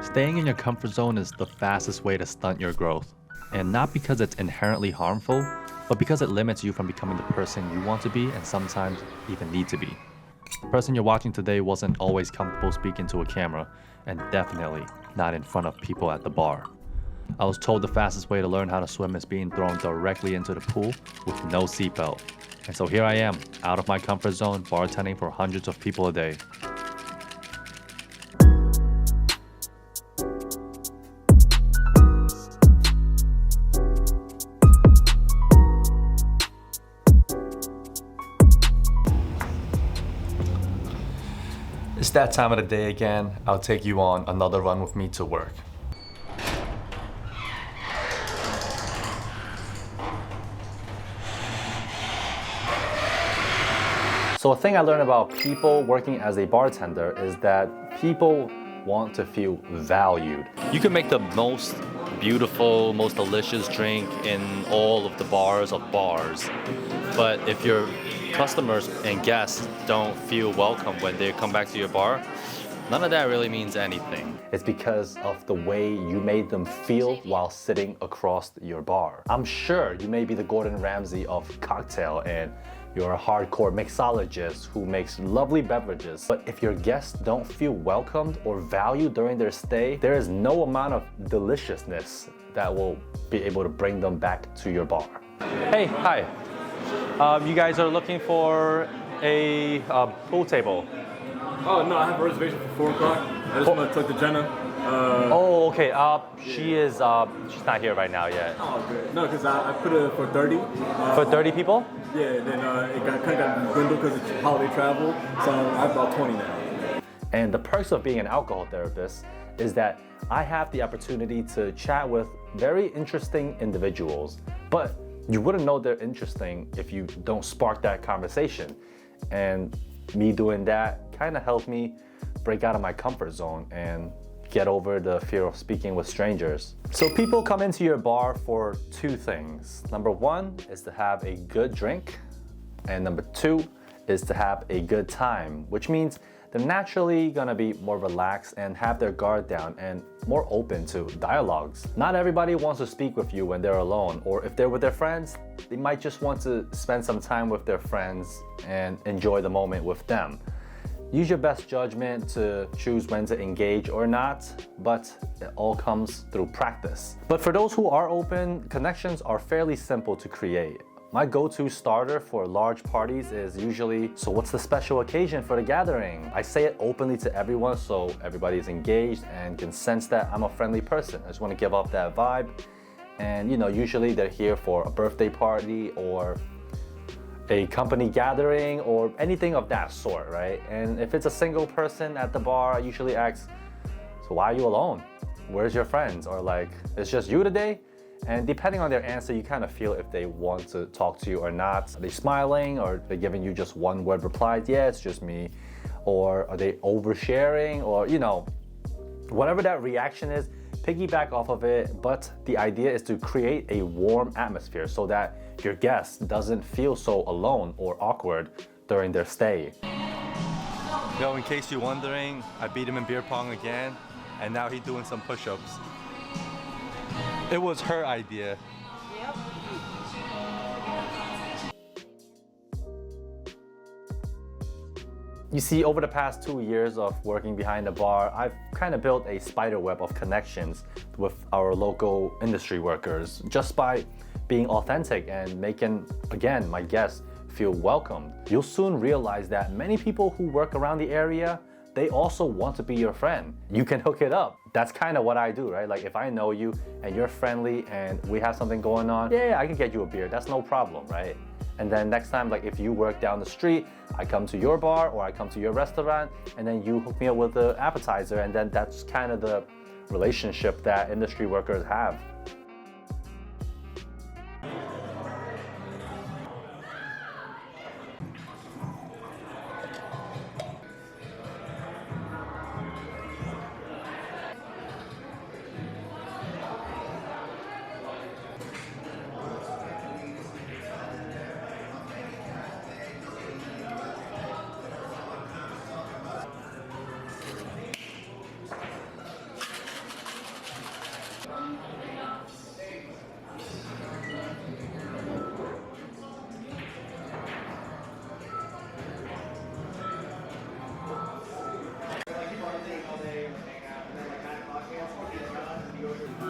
Staying in your comfort zone is the fastest way to stunt your growth. And not because it's inherently harmful, but because it limits you from becoming the person you want to be and sometimes even need to be. The person you're watching today wasn't always comfortable speaking to a camera, and definitely not in front of people at the bar. I was told the fastest way to learn how to swim is being thrown directly into the pool with no seatbelt. And so here I am, out of my comfort zone, bartending for hundreds of people a day. It's that time of the day again. I'll take you on another run with me to work. So a thing I learned about people working as a bartender is that people want to feel valued. You can make the most beautiful, most delicious drink in all of the bars of bars, but if your customers and guests don't feel welcome when they come back to your bar, none of that really means anything. It's because of the way you made them feel while sitting across your bar. I'm sure you may be the Gordon Ramsay of cocktail and you're a hardcore mixologist who makes lovely beverages. But if your guests don't feel welcomed or valued during their stay, there is no amount of deliciousness that will be able to bring them back to your bar. Hey, hi. You guys are looking for a pool table. Oh, no, I have a reservation for 4 o'clock. I just want to talk to Jenna. Oh, okay. She's not here right now yet. Oh, good. No, because I put it for 30. For 30 people? Yeah, then it kind of got dwindled because of holiday travel. So I have about 20 now. And the perks of being an alcohol therapist is that I have the opportunity to chat with very interesting individuals. But you wouldn't know they're interesting if you don't spark that conversation. And me doing that kind of helped me break out of my comfort zone and get over the fear of speaking with strangers. So people come into your bar for 2 things. Number 1 is to have a good drink, and number 2 is to have a good time, which means they're naturally gonna be more relaxed and have their guard down and more open to dialogues. Not everybody wants to speak with you when they're alone, or if they're with their friends, they might just want to spend some time with their friends and enjoy the moment with them. Use your best judgment to choose when to engage or not, but it all comes through practice. But for those who are open, connections are fairly simple to create. My go-to starter for large parties is usually, so what's the special occasion for the gathering? I say it openly to everyone so everybody is engaged and can sense that I'm a friendly person. I just want to give off that vibe. And usually they're here for a birthday party or a company gathering or anything of that sort, right? And if it's a single person at the bar, I usually ask, so why are you alone? Where's your friends? Or like, it's just you today? And depending on their answer, you kind of feel if they want to talk to you or not. Are they smiling, or are they giving you just one word replies? Yeah, it's just me. Or are they oversharing? Or, whatever that reaction is, piggyback off of it. But the idea is to create a warm atmosphere so that your guest doesn't feel so alone or awkward during their stay. In case you're wondering, I beat him in beer pong again, and now he's doing some push-ups. It was her idea. Yep. You see, over the past 2 years of working behind the bar, I've kind of built a spider web of connections with our local industry workers just by being authentic and making, again, my guests feel welcomed. You'll soon realize that many people who work around the area, they also want to be your friend. You can hook it up. That's kind of what I do, right? Like if I know you and you're friendly and we have something going on, yeah, I can get you a beer. That's no problem, right? And then next time, like if you work down the street, I come to your bar or I come to your restaurant and then you hook me up with the appetizer, and then that's kind of the relationship that industry workers have.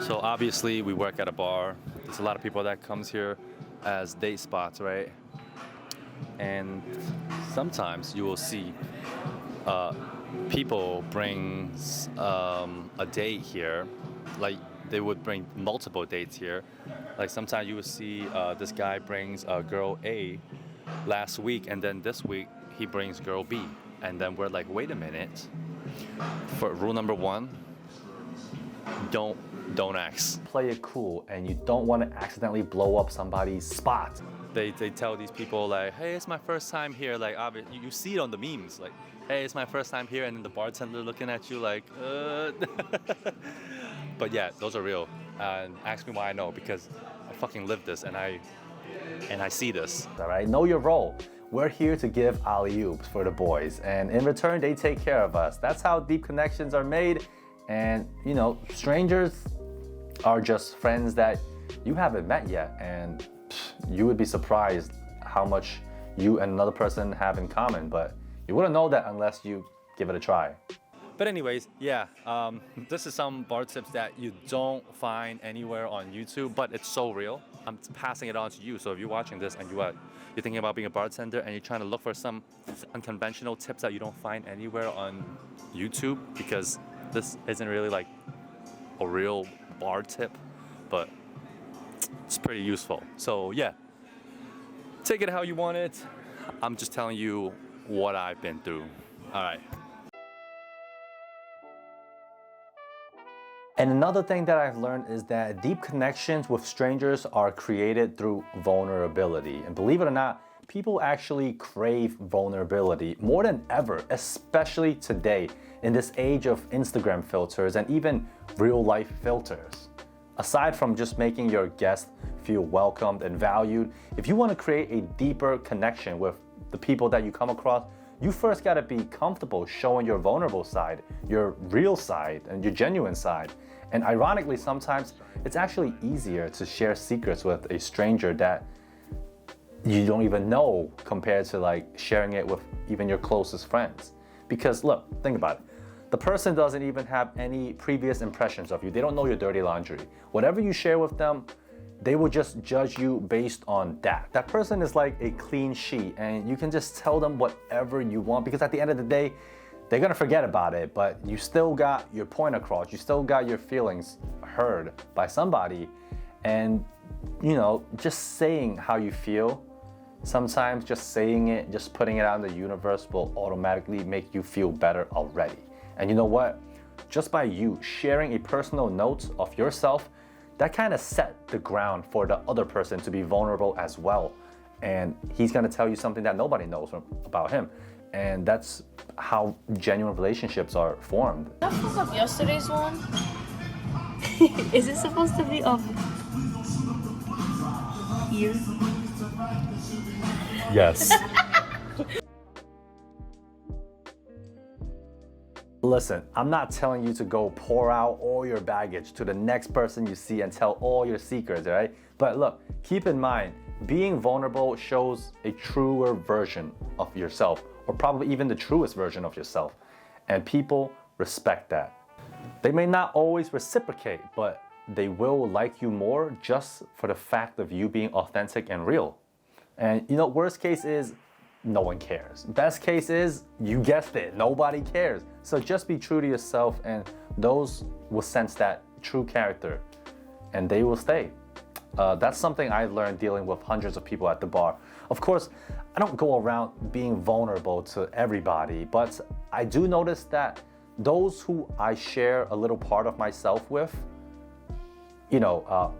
So obviously we work at a bar. There's a lot of people that comes here as date spots, right? And sometimes you will see people bring a date here, like they would bring multiple dates here. Like sometimes you would see this guy brings girl A last week, and then this week he brings girl B, and then we're like, wait a minute. For rule number one, don't ask. Play it cool, and you don't want to accidentally blow up somebody's spot. They tell these people like, hey, it's my first time here. Like, you see it on the memes, like, hey, it's my first time here, and then the bartender looking at you like, But yeah, those are real. And ask me why I know, because I fucking live this, and I see this. All right, know your role. We're here to give alley-oops for the boys, and in return, they take care of us. That's how deep connections are made. And you know, strangers are just friends that you haven't met yet, and you would be surprised how much you and another person have in common, but you wouldn't know that unless you give it a try. But anyways, yeah, this is some bar tips that you don't find anywhere on YouTube, but it's so real. I'm passing it on to you. So if you're watching this and you're thinking about being a bartender and you're trying to look for some unconventional tips that you don't find anywhere on YouTube, because this isn't really like a real bar tip, but it's pretty useful. So yeah, take it how you want it. I'm just telling you what I've been through. All right. And another thing that I've learned is that deep connections with strangers are created through vulnerability. And believe it or not, people actually crave vulnerability more than ever, especially today in this age of Instagram filters and even real life filters. Aside from just making your guests feel welcomed and valued, if you want to create a deeper connection with the people that you come across, you first got to be comfortable showing your vulnerable side, your real side, and your genuine side. And ironically, sometimes it's actually easier to share secrets with a stranger that you don't even know compared to like sharing it with even your closest friends. Because look, think about it. The person doesn't even have any previous impressions of you. They don't know your dirty laundry. Whatever you share with them, they will just judge you based on that. That person is like a clean sheet, and you can just tell them whatever you want, because at the end of the day, they're gonna forget about it, but you still got your point across. You still got your feelings heard by somebody. And you know, just saying how you feel, sometimes just saying it, just putting it out in the universe will automatically make you feel better already. And you know what? Just by you sharing a personal note of yourself, that kind of set the ground for the other person to be vulnerable as well. And he's gonna tell you something that nobody knows about him. And that's how genuine relationships are formed. Can I fuck up yesterday's one? Is it supposed to be up here? Yes. Listen, I'm not telling you to go pour out all your baggage to the next person you see and tell all your secrets, all right? But look, keep in mind, being vulnerable shows a truer version of yourself, or probably even the truest version of yourself. And people respect that. They may not always reciprocate, but they will like you more just for the fact of you being authentic and real. And you know, worst case is no one cares. Best case is, you guessed it, nobody cares. So just be true to yourself, and those will sense that true character and they will stay. That's something I learned dealing with hundreds of people at the bar. Of course, I don't go around being vulnerable to everybody, but I do notice that those who I share a little part of myself with, you know,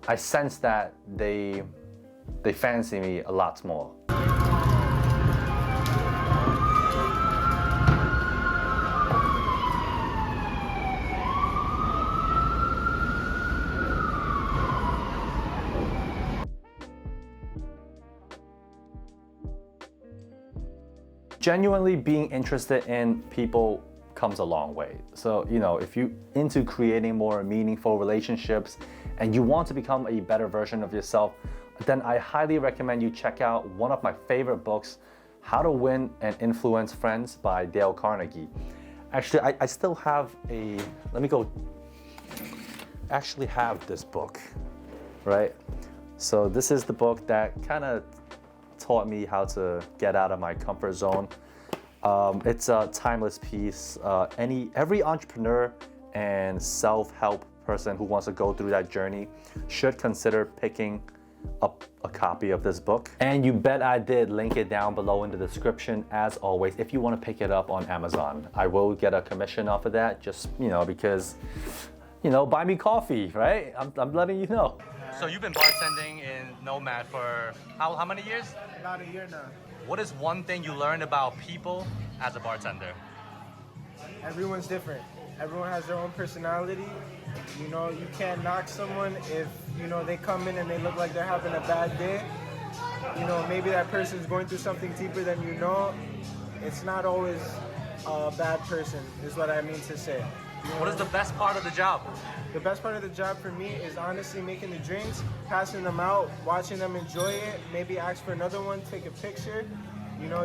I sense that they fancy me a lot more. Genuinely being interested in people comes a long way. So, you know, if you're into creating more meaningful relationships and you want to become a better version of yourself, then I highly recommend you check out one of my favorite books, How to Win and Influence Friends by Dale Carnegie. Actually, I still have a, let me go actually have this book, right? So this is the book that kind of taught me how to get out of my comfort zone. It's a timeless piece. Every entrepreneur and self-help person who wants to go through that journey should consider picking up a copy of this book. And you bet I did link it down below in the description as always if you want to pick it up on Amazon. I will get a commission off of that, just, because, buy me coffee, right? I'm letting you know. So you've been bartending in Nomad for how many years? About a year now. What is one thing you learned about people as a bartender? Everyone's different. Everyone has their own personality. You can't knock someone if, they come in and they look like they're having a bad day. Maybe that person's going through something deeper than you know. It's not always a bad person, is what I mean to say. What is the best part of the job? The best part of the job for me is honestly making the drinks, passing them out, watching them enjoy it, maybe ask for another one, take a picture.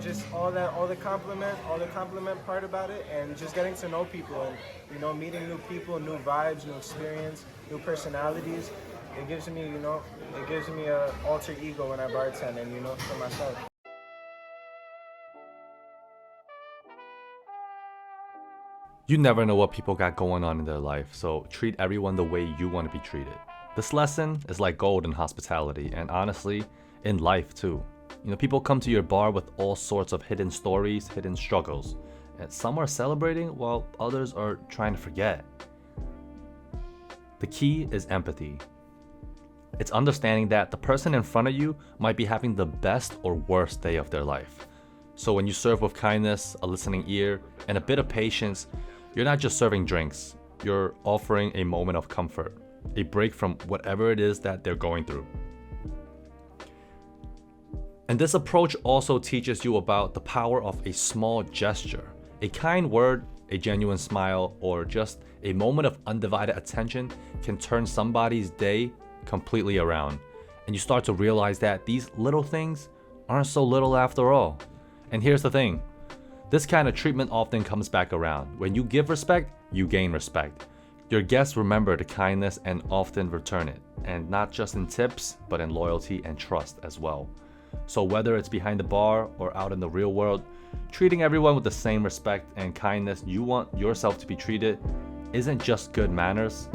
Just all the compliment part about it, and just getting to know people and, meeting new people, new vibes, new experience, new personalities. It gives me, an alter ego when I bartend and, for myself. You never know what people got going on in their life, so treat everyone the way you want to be treated. This lesson is like gold in hospitality, and honestly, in life too. People come to your bar with all sorts of hidden stories, hidden struggles, and some are celebrating while others are trying to forget. The key is empathy. It's understanding that the person in front of you might be having the best or worst day of their life. So when you serve with kindness, a listening ear, and a bit of patience, you're not just serving drinks, you're offering a moment of comfort, a break from whatever it is that they're going through. And this approach also teaches you about the power of a small gesture. A kind word, a genuine smile, or just a moment of undivided attention can turn somebody's day completely around. And you start to realize that these little things aren't so little after all. And here's the thing, this kind of treatment often comes back around. When you give respect, you gain respect. Your guests remember the kindness and often return it. And not just in tips, but in loyalty and trust as well. So whether it's behind the bar or out in the real world, treating everyone with the same respect and kindness you want yourself to be treated isn't just good manners,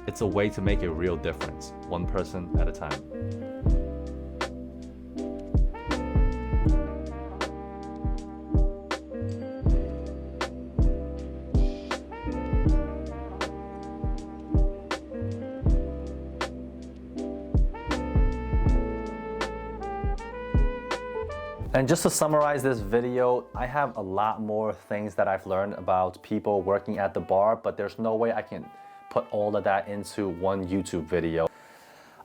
it's a way to make a real difference, one person at a time. And just to summarize this video, I have a lot more things that I've learned about people working at the bar, but there's no way I can put all of that into one YouTube video.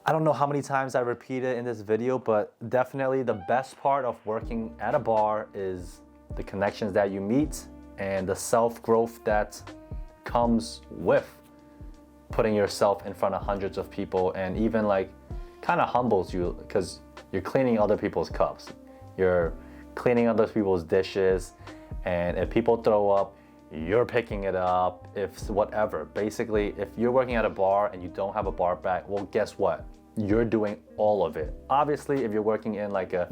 I don't know how many times I repeated in this video, but definitely the best part of working at a bar is the connections that you meet and the self-growth that comes with putting yourself in front of hundreds of people, and even kind of humbles you because you're cleaning other people's cups. You're cleaning other people's dishes, and if people throw up, you're picking it up, if whatever. Basically, if you're working at a bar and you don't have a bar back, well, guess what? You're doing all of it. Obviously, if you're working in a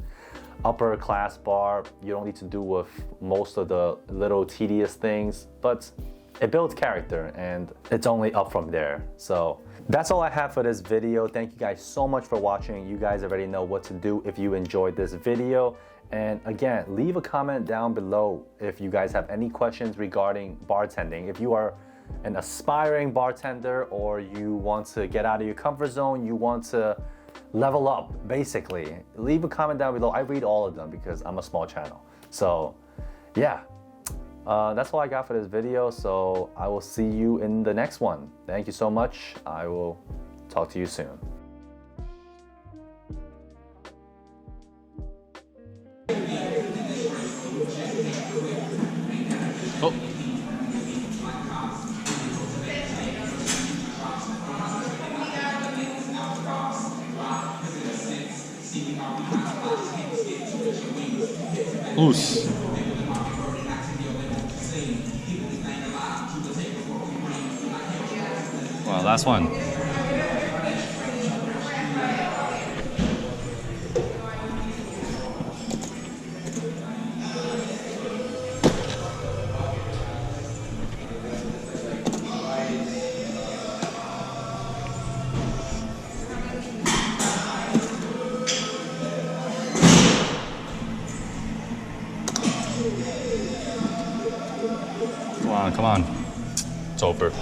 upper class bar, you don't need to do with most of the little tedious things, but it builds character and it's only up from there. So that's all I have for this video. Thank you guys so much for watching. You guys already know what to do if you enjoyed this video. And again, leave a comment down below if you guys have any questions regarding bartending. If you are an aspiring bartender or you want to get out of your comfort zone, you want to level up, basically, leave a comment down below. I read all of them because I'm a small channel. So yeah, that's all I got for this video. So I will see you in the next one. Thank you so much. I will talk to you soon. Oh. Oos. Wow, last one. Come on. It's over.